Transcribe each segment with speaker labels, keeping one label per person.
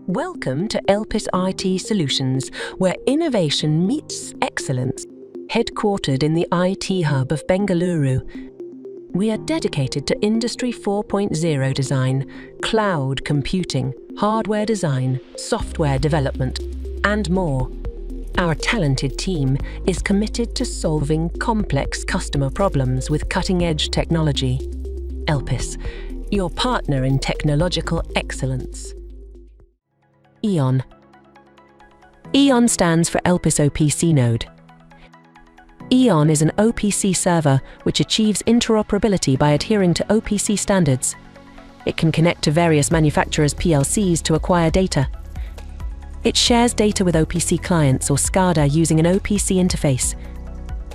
Speaker 1: Welcome to Elpis IT Solutions, where innovation meets excellence. Headquartered in the IT hub of Bangalore, we are dedicated to Industry 4.0 design, cloud computing, hardware design, software development, and more. Our talented team is committed to solving complex customer problems with cutting-edge technology. Elpis, your partner in technological excellence. EON. EON stands for Elpis OPC node. EON is an OPC server which achieves interoperability by adhering to OPC standards. It can connect to various manufacturers' PLCs to acquire data. It shares data with OPC clients or SCADA using an OPC interface.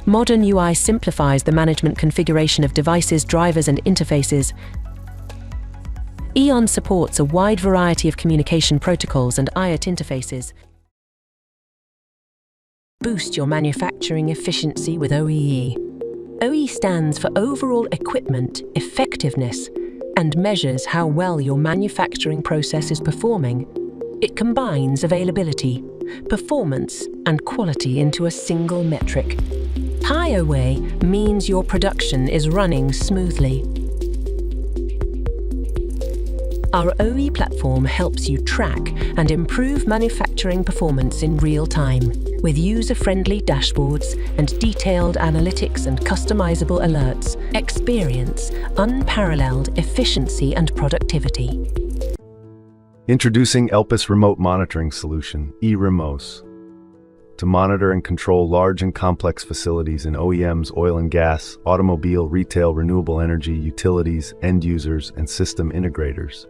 Speaker 1: Modern UI simplifies the management configuration of devices, drivers, and interfaces. EON supports a wide variety of communication protocols and IoT interfaces. Boost your manufacturing efficiency with OEE. OEE stands for Overall Equipment Effectiveness and measures how well your manufacturing process is performing. It combines availability, performance, and quality into a single metric. High OEE means your production is running smoothly. Our OE platform helps you track and improve manufacturing performance in real time, with user-friendly dashboards and detailed analytics and customizable alerts. Experience unparalleled efficiency and productivity.
Speaker 2: Introducing Elpis Remote Monitoring Solution, eREMOS, to monitor and control large and complex facilities in OEMs, oil and gas, automobile, retail, renewable energy, utilities, end users, and system integrators.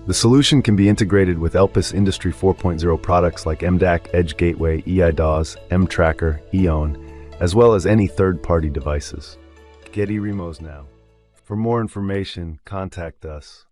Speaker 2: The solution can be integrated with Elpis Industry 4.0 products like MDAC, Edge Gateway, eIDAS, M-Tracker, EON, as well as any third-party devices. Get eREMOS now. For more information, contact us.